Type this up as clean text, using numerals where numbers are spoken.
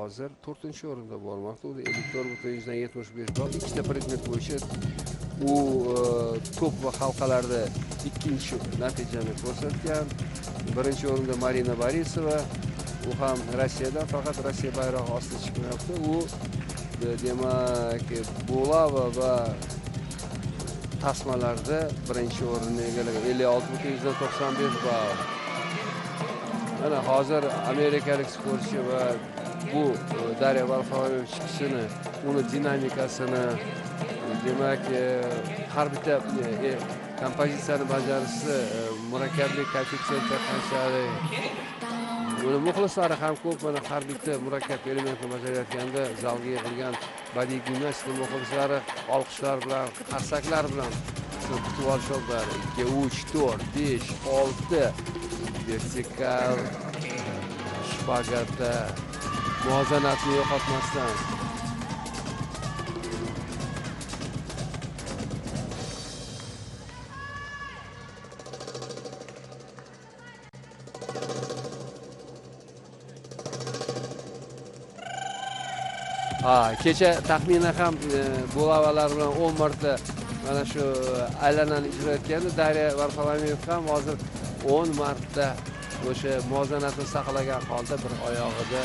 hozir 4-o'rinda bormoqda. U 54,75 ball. Ikkita predmet bo'yicha u to'p va halqalarda ikkinchi natijani ko'rsatgan. Birinchi o'rinda Marina Borisova, u ham Rossiyadan, faqat Rossiya bayrog'i ostida chiqmayapti. U demak Bulava va tasmalarda birinchi o'rinni egallagan, 56,95 ball. Mana hozir amerikalik sportchi va bu Darya Varfalova chiqishini, uni dinamikasini, demak har bitta kompozitsiyani bajarishi, murakkablik koeffitsiyenti qanchalik, uni muxlislari ham ko'p. Mana har bitta murakkab elementni bajarayotganda zalga yig'ilgan badiiy gimnastika muxlislari olqishlar bilan, qarsaklar bilan kutib olishadi. 2, 3, 4, 5, 6 vertikal shpagatda muvozanatni yo'qotmasdan. Kecha taxminan ham Bulavalar bilan 10 marta mana shu aylanani ijro etgandi. Darya Varfalova ham hozir 10 marta o'sha muvozanatni saqlagan holda bir oyog'ida